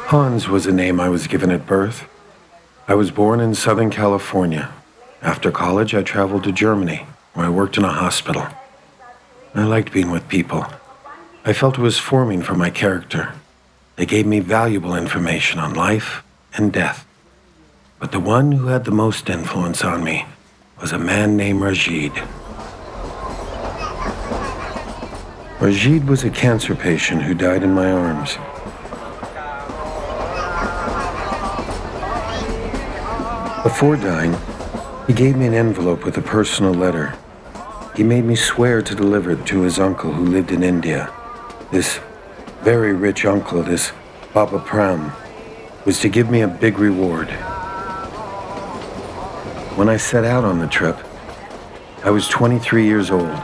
Hans was a name I was given at birth. I was born in Southern California. After college, I traveled to Germany, where I worked in a hospital. I liked being with people. I felt it was forming for my character. They gave me valuable information on life and death. But the one who had the most influence on me was a man named Rajid. Rajid was a cancer patient who died in my arms. Before dying, he gave me an envelope with a personal letter. He made me swear to deliver it to his uncle who lived in India. This very rich uncle, this Baba Prem, was to give me a big reward. When I set out on the trip, I was 23 years old,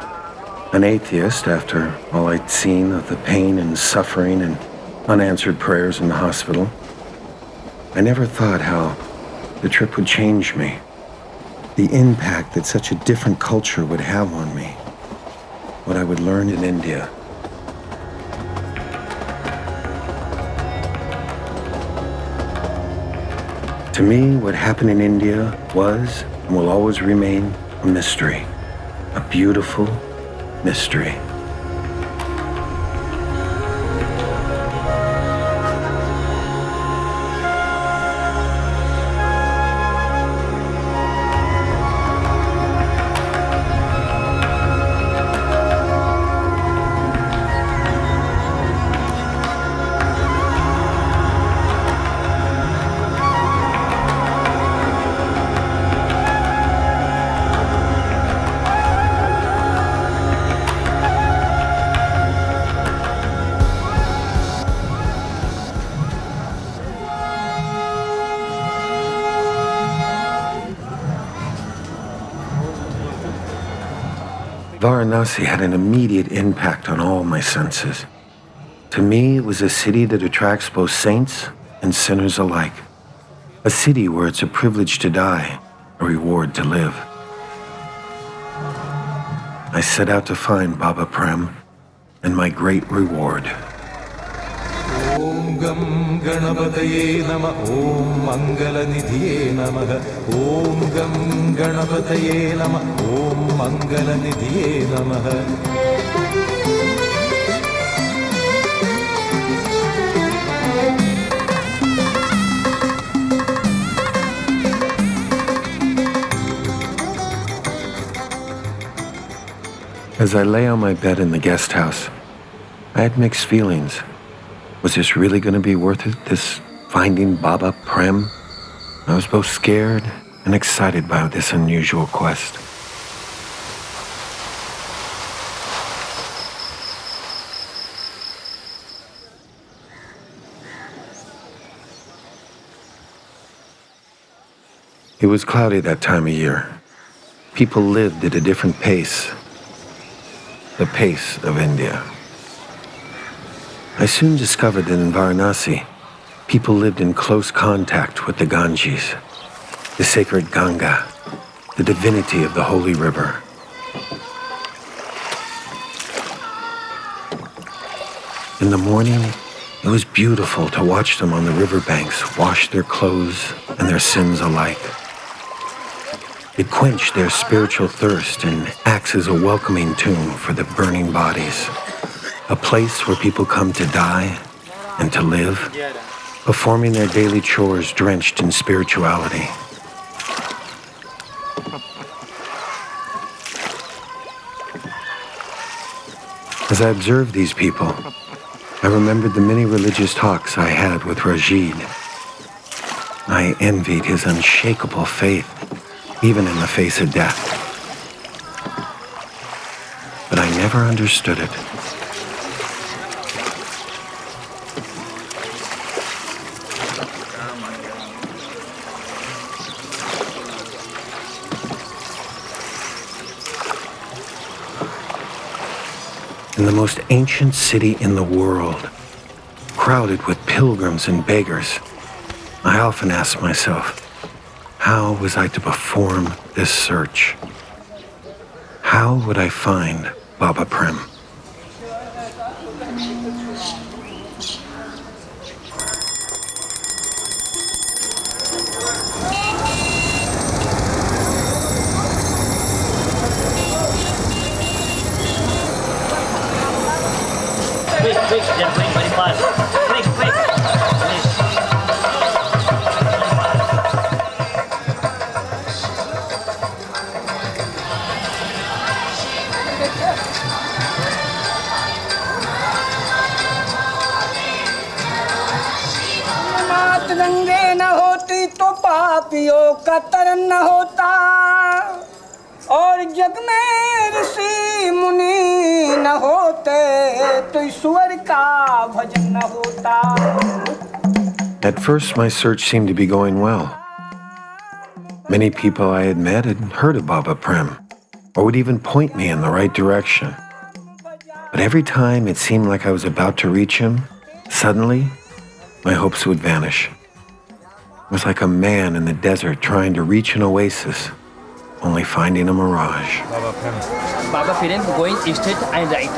an atheist after all I'd seen of the pain and suffering and unanswered prayers in the hospital. I never thought how the trip would change me, the impact that such a different culture would have on me, what I would learn in India. To me, what happened in India was and will always remain a mystery, a beautiful mystery. Varanasi had an immediate impact on all my senses. To me, it was a city that attracts both saints and sinners alike. A city where it's a privilege to die, a reward to live. I set out to find Baba Prem and my great reward. Om Gam Ganapataye Namah Om Mangala Nidhiye Namah Om Gam Ganapataye Namah Om Mangala Nidhiye Namah. As I lay on my bed in the guest house, I had mixed feelings. Was this really going to be worth it, this finding Baba Prem? I was both scared and excited by this unusual quest. It was cloudy that time of year. People lived at a different pace. The pace of India. I soon discovered that in Varanasi, people lived in close contact with the Ganges, the sacred Ganga, the divinity of the holy river. In the morning, it was beautiful to watch them on the riverbanks wash their clothes and their sins alike. It quenched their spiritual thirst and acts as a welcoming tomb for the burning bodies. A place where people come to die and to live, performing their daily chores drenched in spirituality. As I observed these people, I remembered the many religious talks I had with Rajid. I envied his unshakable faith, even in the face of death. But I never understood it. In the most ancient city in the world, crowded with pilgrims and beggars, I often ask myself, how was I to perform this search? How would I find Baba Prem? Quick, they're going very fast. Quick. मात गंगे न होती तो पापियों का तरन न होता और जग में ऋषि मुनि न होते तो ईश्वर का भजन न होता. At first, my search seemed to be going well. Many people I had met had heard of Baba Prem, or would even point me in the right direction. But every time it seemed like I was about to reach him, suddenly, my hopes would vanish. It was like a man in the desert trying to reach an oasis, only finding a mirage. Baba Prem. Baba Prem going straight and right.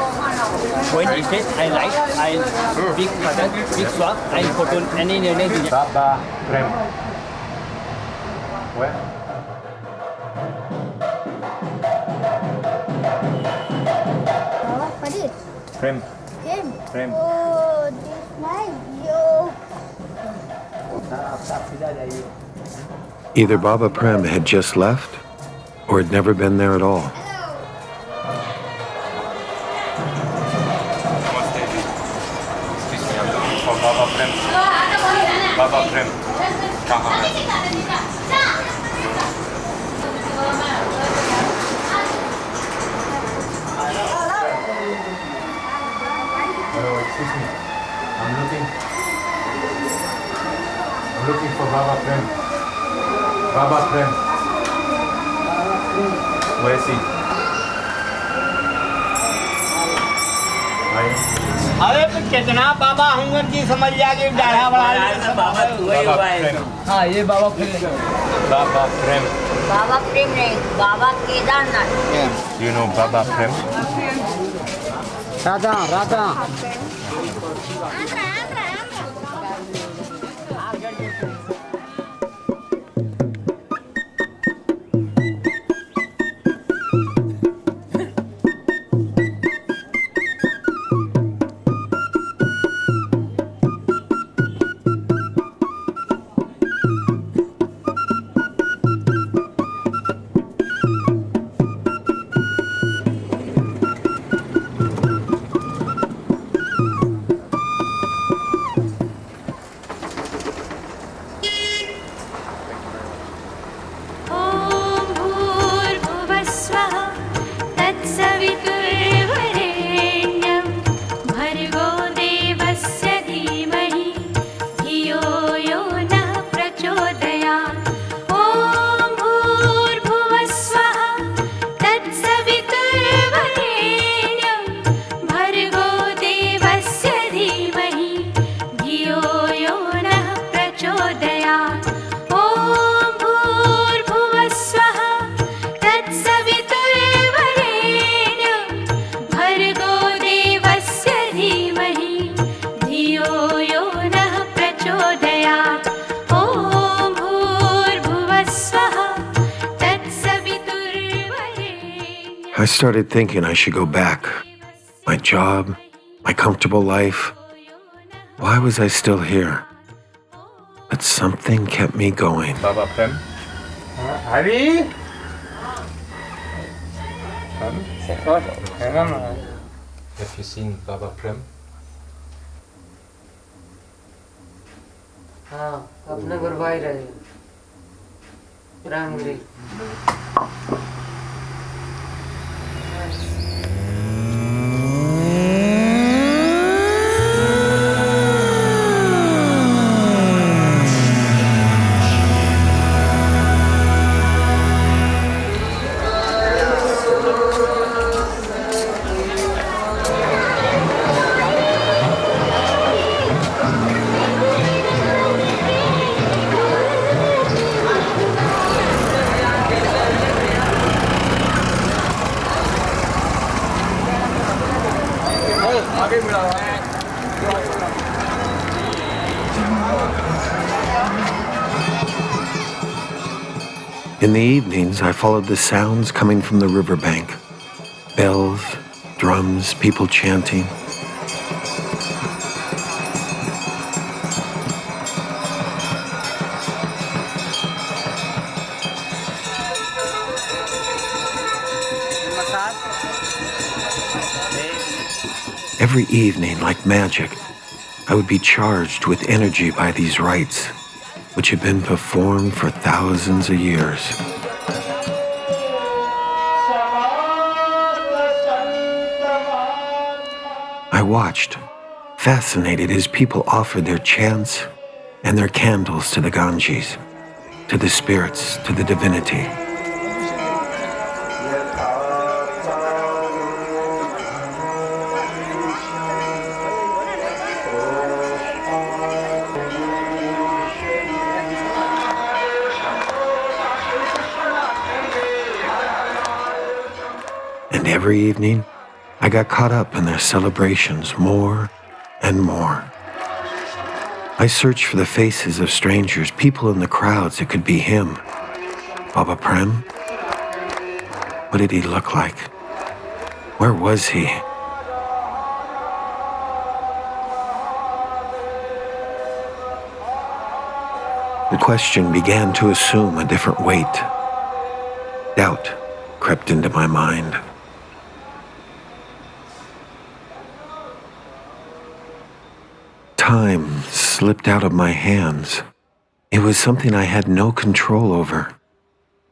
Going straight and right and big pattern, big swap and photo any Baba Prem. Where? What is it? Prem. Him. Prem. Oh, this nice. Yo. Either Baba Prem had just left, or had never been there at all. Excuse me, I'm looking for Baba Prem. Baba Prem. कहाँ है? Hello, excuse me. I'm looking for Baba Prem. Baba Prem. Where is he? अरे तो कितना बाबा होंगे कि समझ जाके डाढ़ा बड़ा Baba Prem. हाँ ये बाबा प्रेम. Baba Prem. Baba Prem नहीं, Baba Kedarnath. You know Baba Prem? Radha I started thinking I should go back. My job, my comfortable life. Why was I still here? But something kept me going. Baba Prem. Hari. Have you seen Baba Prem? हाँ अपने घर भाई रहे Ramgiri In the evenings, I followed the sounds coming from the riverbank. Bells, drums, people chanting. Every evening, like magic, I would be charged with energy by these rites, which had been performed for thousands of years. I watched, fascinated as people offered their chants and their candles to the Ganges, to the spirits, to the divinity. And every evening, I got caught up in their celebrations more and more. I searched for the faces of strangers, people in the crowds. It could be him, Baba Prem. What did he look like? Where was he? The question began to assume a different weight. Doubt crept into my mind. Time slipped out of my hands. It was something I had no control over.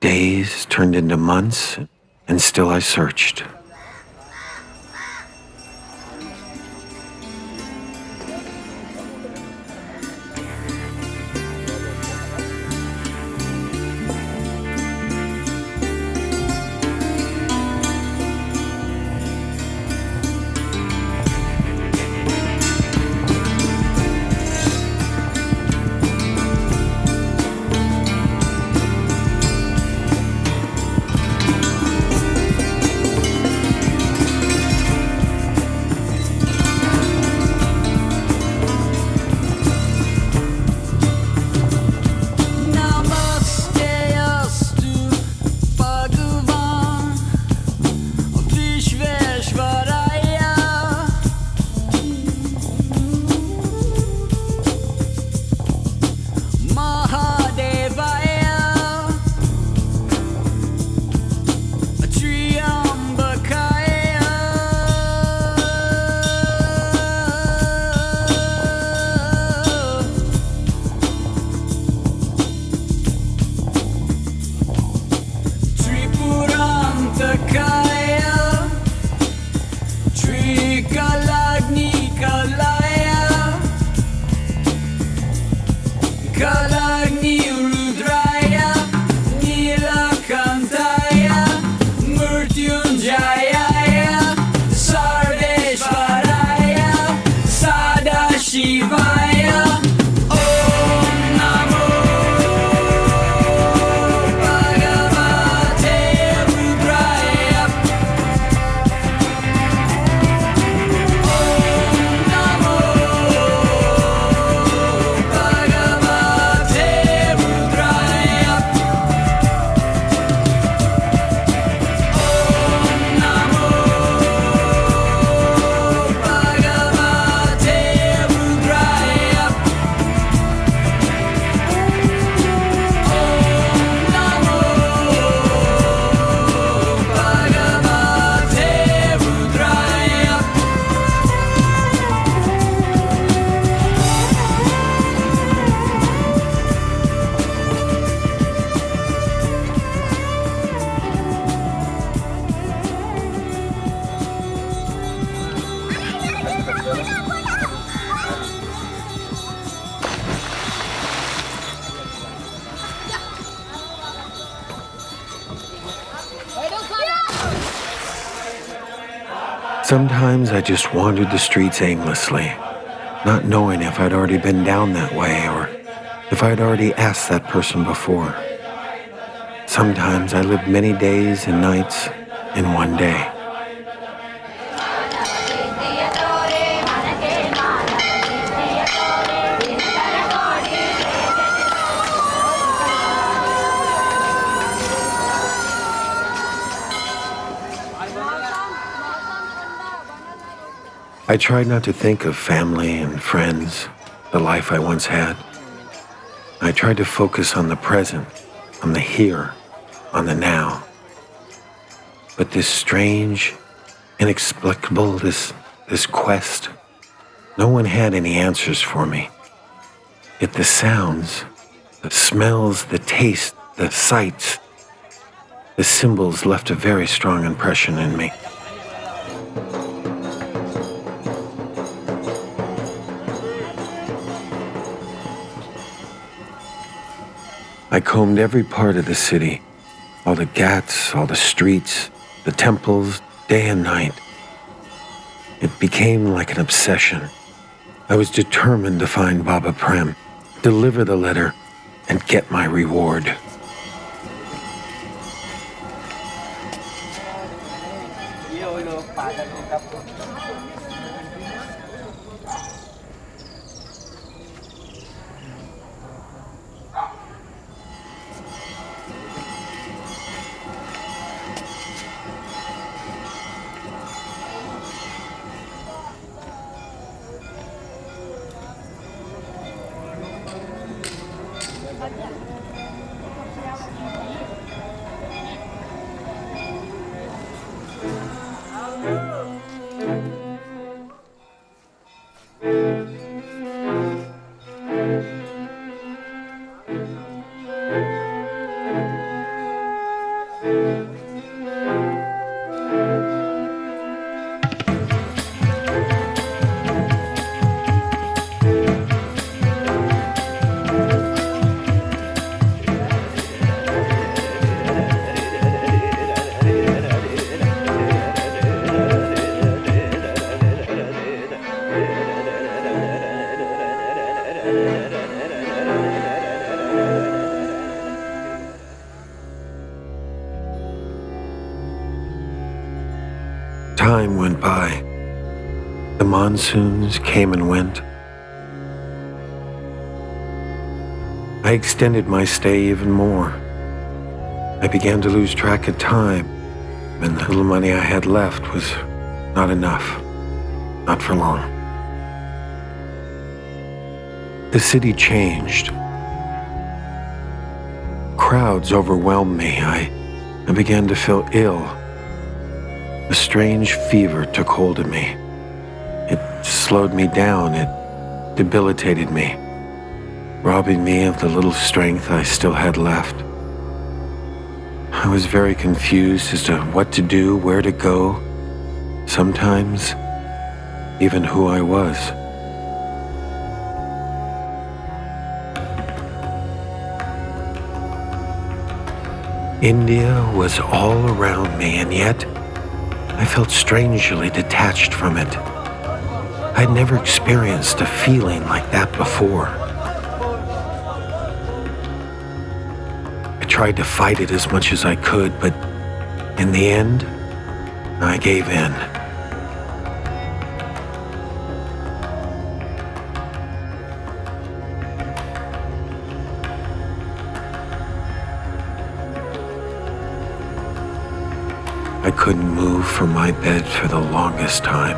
Days turned into months, and still I searched. Sometimes I just wandered the streets aimlessly, not knowing if I'd already been down that way or if I'd already asked that person before. Sometimes I lived many days and nights in one day. I tried not to think of family and friends, the life I once had. I tried to focus on the present, on the here, on the now. But this strange, inexplicable, this quest, no one had any answers for me. Yet the sounds, the smells, the taste, the sights, the symbols left a very strong impression in me. I combed every part of the city, all the ghats, all the streets, the temples, day and night. It became like an obsession. I was determined to find Baba Prem, deliver the letter, and get my reward. Time went by. The monsoons came and went. I extended my stay even more. I began to lose track of time, and the little money I had left was not enough. Not for long. The city changed. Crowds overwhelmed me. I began to feel ill. A strange fever took hold of me. It slowed me down. It debilitated me, robbing me of the little strength I still had left. I was very confused as to what to do, where to go, sometimes even who I was. India was all around me, and yet I felt strangely detached from it. I'd never experienced a feeling like that before. I tried to fight it as much as I could, but in the end, I gave in. I couldn't move from my bed for the longest time.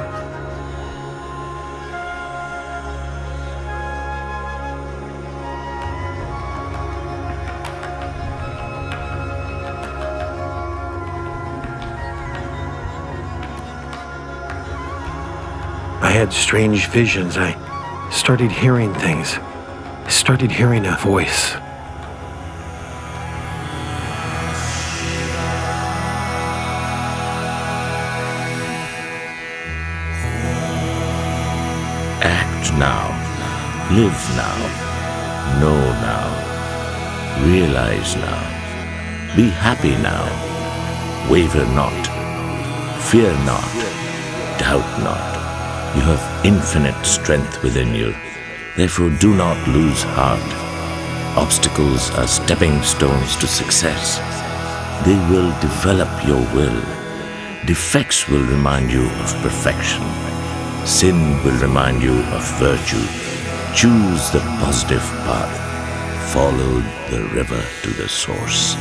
I had strange visions. I started hearing things. I started hearing a voice. Act now, live now, know now, realize now, be happy now, waver not, fear not, doubt not. You have infinite strength within you, therefore do not lose heart. Obstacles are stepping stones to success. They will develop your will. Defects will remind you of perfection. Sin will remind you of virtue. Choose the positive path. Follow the river to the source.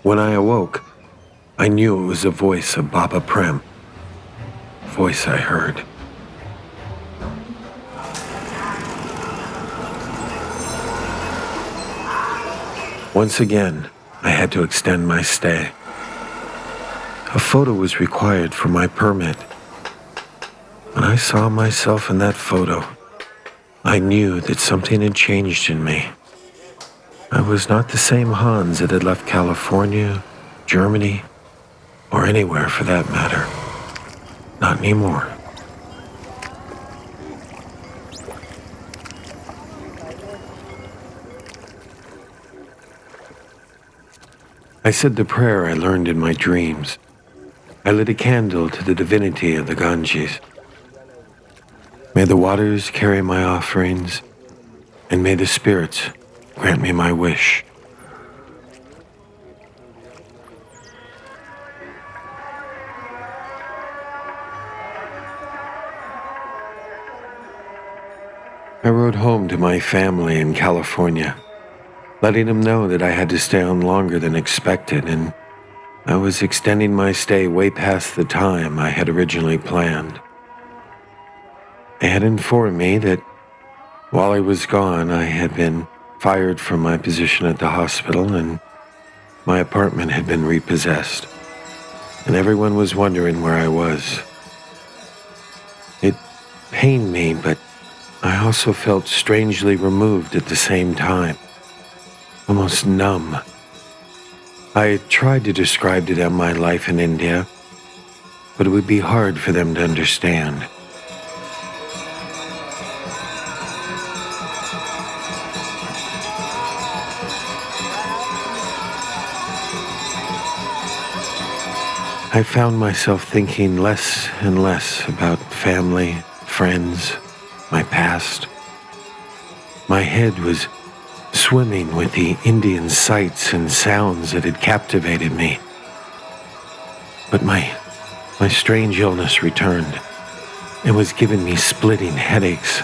When I awoke, I knew it was the voice of Baba Prem. Voice I heard. Once again, I had to extend my stay. A photo was required for my permit. When I saw myself in that photo, I knew that something had changed in me. I was not the same Hans that had left California, Germany, or anywhere for that matter. Not anymore. I said the prayer I learned in my dreams. I lit a candle to the divinity of the Ganges. May the waters carry my offerings, and may the spirits grant me my wish. I rode home to my family in California, letting them know that I had to stay on longer than expected, and I was extending my stay way past the time I had originally planned. They had informed me that while I was gone, I had been fired from my position at the hospital and my apartment had been repossessed, and everyone was wondering where I was. It pained me, but I also felt strangely removed at the same time. Almost numb. I tried to describe to them my life in India, but it would be hard for them to understand. I found myself thinking less and less about family, friends, my past. My head was swimming with the Indian sights and sounds that had captivated me. But my strange illness returned and was giving me splitting headaches.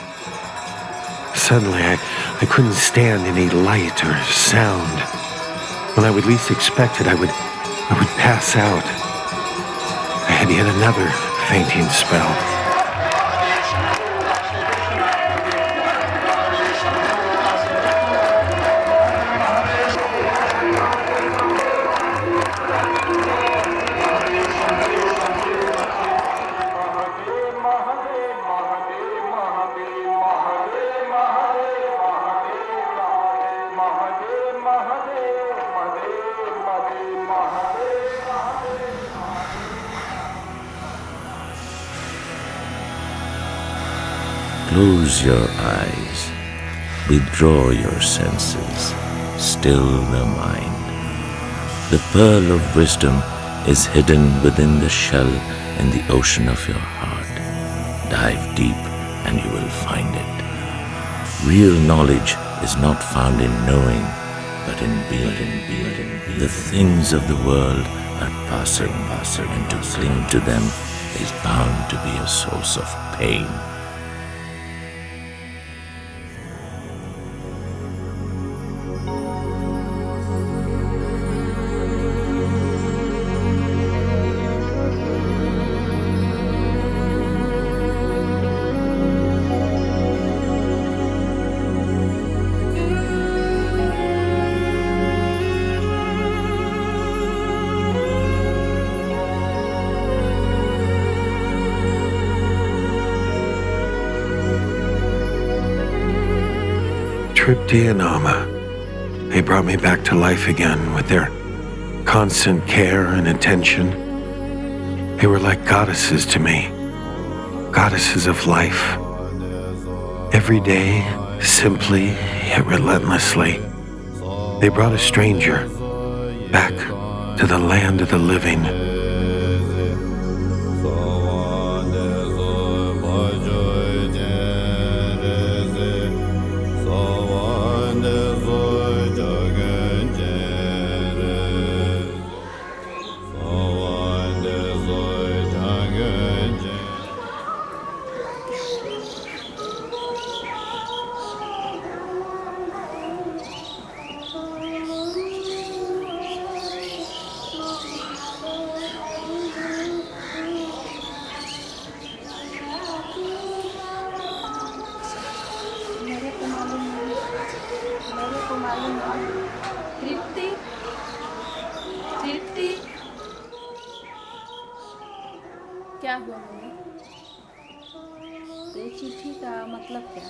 Suddenly, I couldn't stand any light or sound. When I would least expect it, I would pass out. I had yet another fainting spell. Close your eyes, withdraw your senses, still the mind. The pearl of wisdom is hidden within the shell in the ocean of your heart. Dive deep and you will find it. Real knowledge is not found in knowing, but in being. The things of the world are passing, and to cling to them is bound to be a source of pain. Tripti and Amma. They brought me back to life again with their constant care and attention. They were like goddesses to me, goddesses of life. Every day, simply yet relentlessly, they brought a stranger back to the land of the living. क्या हुआ mummy? ये चिट्ठी का मतलब क्या?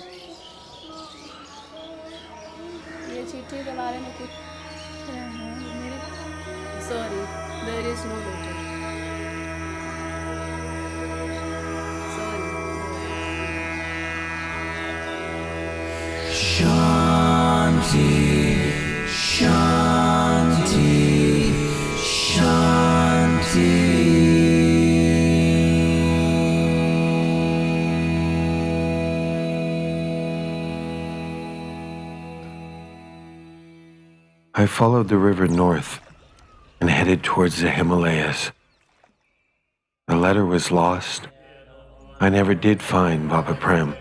ये चिट्ठी के बारे में कुछ मेरे sorry there is no letter sorry shanti shanti shanti I followed the river north and headed towards the Himalayas. The letter was lost. I never did find Baba Prem,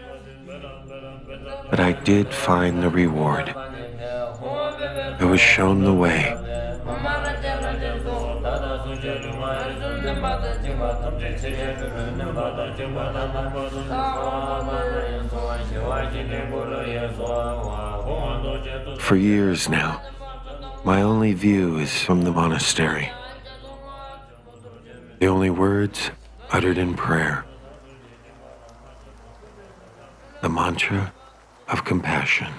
but I did find the reward. I was shown the way. For years now, my only view is from the monastery. The only words uttered in prayer. The mantra of compassion.